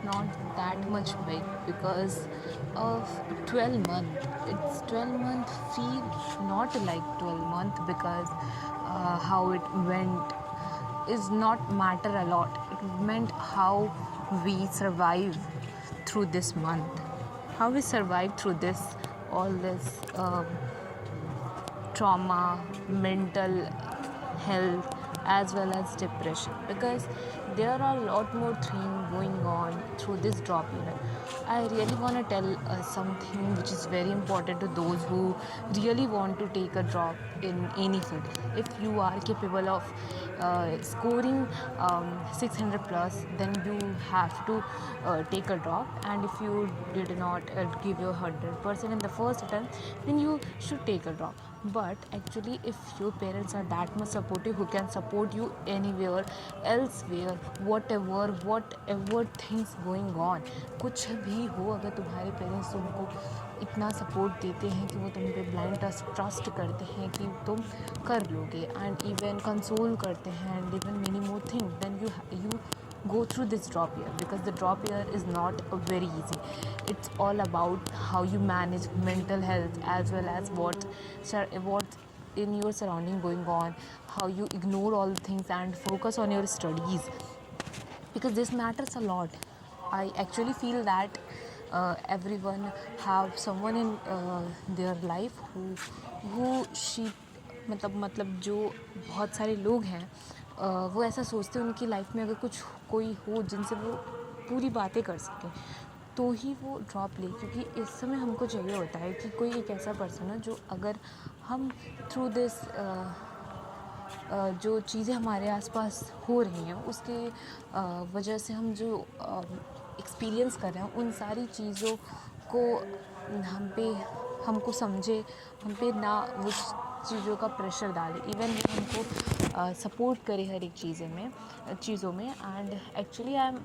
not that much big because of 12 month. It's 12-month feel not like 12-month because how it went is not matter a lot. It meant how we survive through this month, how we survive through this all this trauma, mental health, as well as depression, because there are a lot more things going on through this drop year. I really want to tell something which is very important to those who really want to take a drop in any field. If you are capable of scoring 600 plus, then you have to take a drop, and if you did not give your 100% in the first attempt, then you should take a drop. But actually, if your parents are that much supportive, who can support you anywhere elsewhere, whatever things going on, कुछ भी हो, अगर तुम्हारे parents तुमको इतना support देते हैं कि वो तुम पे ब्लाइंड ट्रस्ट करते हैं कि तुम कर लोगे, एंड इवन कंसोल करते हैं, and even many more thing, then you go through this drop year, because the drop year is not very easy. It's all about how you manage mental health, as well as what in your surrounding going on, how you ignore all the things and focus on your studies, because this matters a lot. I actually feel that everyone have someone in their life who she मतलब जो बहुत सारे लोग हैं वो ऐसा सोचते हैं उनकी लाइफ में अगर कुछ कोई हो जिनसे वो पूरी बातें कर सकें, तो ही वो ड्रॉप ले, क्योंकि इस समय हमको चाहिए होता है कि कोई एक ऐसा पर्सन है जो अगर हम थ्रू दिस जो चीज़ें हमारे आसपास हो रही हैं उसके वजह से हम जो एक्सपीरियंस कर रहे हैं उन सारी चीज़ों को हम पे हमको समझे, हम पे ना उस चीज़ों का प्रेशर डाले, इवन वो हमको सपोर्ट करे हर एक चीज़ों में. And actually I am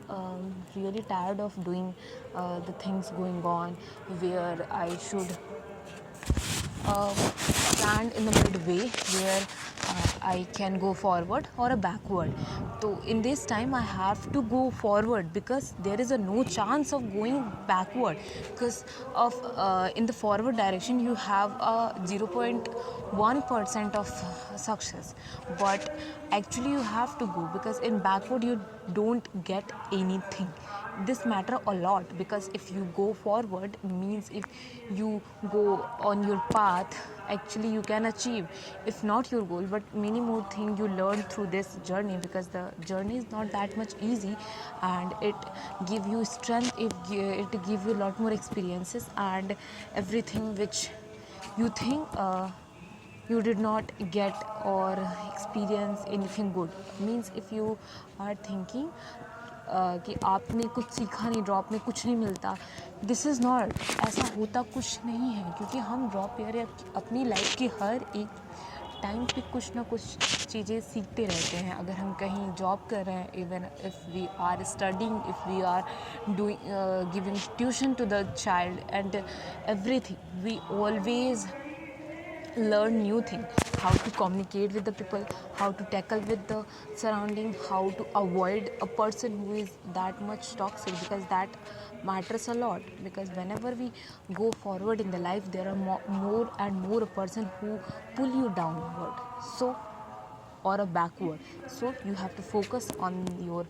really tired of doing the things going on where I should stand in the midway where I can go forward or a backward. So in this time I have to go forward because there is a no chance of going backward, because of in the forward direction you have a 0.1% of success, but actually you have to go, because in backward you don't get anything. This matter a lot, because if you go forward means if you go on your path, actually you can achieve, if not your goal, but many more things you learn through this journey, because the journey is not that much easy, and it give you strength, it give you a lot more experiences and everything which you think you did not get or experience anything good. Means if you are thinking कि आपने कुछ सीखा नहीं, drop में कुछ नहीं मिलता, this is not, ऐसा होता कुछ नहीं है, क्योंकि हम ड्रॉप ईयर अपनी लाइफ के हर एक टाइम पे कुछ ना कुछ चीज़ें सीखते रहते हैं. अगर हम कहीं जॉब कर रहे हैं, even if we are studying, if we are doing giving tuition to the child and everything, we always learn new thing, how to communicate with the people, how to tackle with the surrounding, how to avoid a person who is that much toxic, because that matters a lot. Because whenever we go forward in the life, there are more and more a person who pull you downward, so or a backward. So you have to focus on your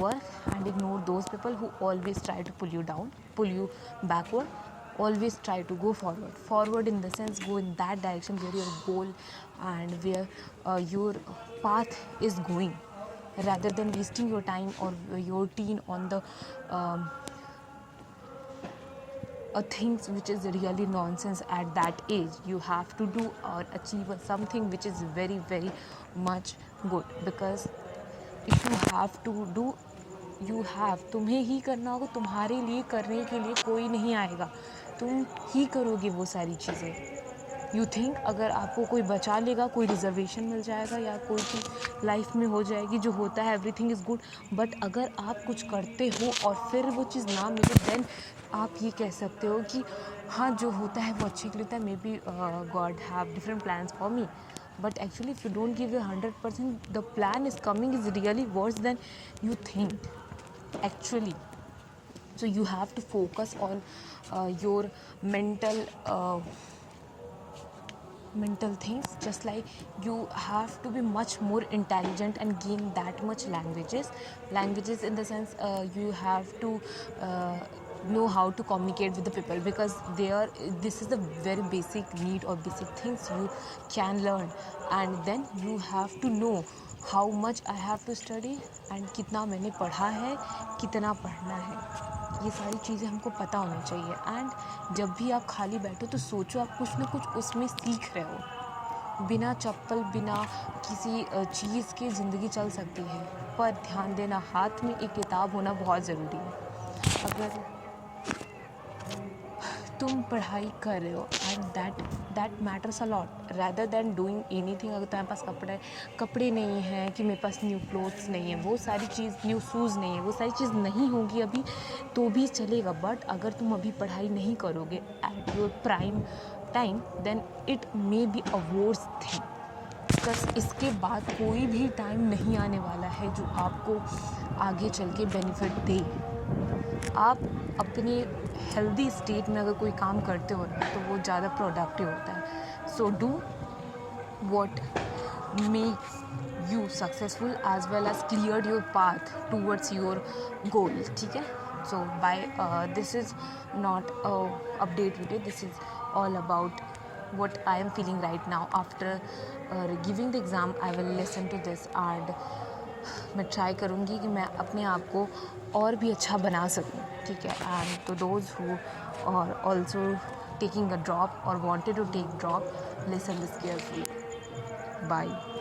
work and ignore those people who always try to pull you down, pull you backward. Always try to go forward in the sense, go in that direction where your goal and where your path is going, rather than wasting your time or your teen on the things which is really nonsense at that age. You have to do or achieve something which is very very much good, because if you have to do, you have, तुम्हें ही करना होगा, तुम्हारे लिए करने के लिए कोई नहीं आएगा, तुम ही करोगे वो सारी चीज़ें. यू थिंक अगर आपको कोई बचा लेगा, कोई रिजर्वेशन मिल जाएगा या कोई चीज़ लाइफ में हो जाएगी, जो होता है एवरीथिंग इज़ गुड, बट अगर आप कुछ करते हो और फिर वो चीज़ ना मिले, देन आप ये कह सकते हो कि हाँ जो होता है वो अच्छे के लिए होता है, may be God have different plans for me. But actually, if you don't give your 100%, the plan is coming is really worse than you think. Actually, So you have to focus on your mental things, just like you have to be much more intelligent and gain that much languages in the sense you have to know how to communicate with the people, because this is the very basic need or basic things you can learn. And then you have to know how much I have to study and कितना मैंने पढ़ा है, कितना पढ़ना है, ये सारी चीज़ें हमको पता होनी चाहिए। एंड जब भी आप खाली बैठो तो सोचो आप कुछ ना कुछ उसमें सीख रहे हो। बिना चप्पल, बिना किसी चीज़ के ज़िंदगी चल सकती है, पर ध्यान देना हाथ में एक किताब होना बहुत ज़रूरी है। अगर तुम पढ़ाई कर रहे हो and that matters a lot rather than doing anything. अगर तुम्हारे पास कपड़े नहीं हैं, कि मेरे पास न्यू क्लोथ्स नहीं है, वो सारी चीज़, न्यू शूज़ नहीं है, वो सारी चीज़ नहीं होगी अभी तो भी चलेगा। बट अगर तुम अभी पढ़ाई नहीं करोगे at your prime time, then it may be a worse thing, because इसके बाद कोई भी टाइम नहीं आने वाला है जो आपको आगे चल के बेनिफिट दे। आप अपने हेल्दी स्टेट में अगर कोई काम करते हो ना तो वो ज़्यादा प्रोडक्टिव होता है। So do what makes you successful as well as cleared your path towards your goal, ठीक है। So by this is not a update video, this is all about what I am feeling right now after giving the exam. I will listen to this and मैं try करूँगी कि मैं अपने आप को और भी अच्छा बना सकूँ, ठीक है। एंड तो those who are also taking a drop or wanted to take drop, listen this carefully. Bye.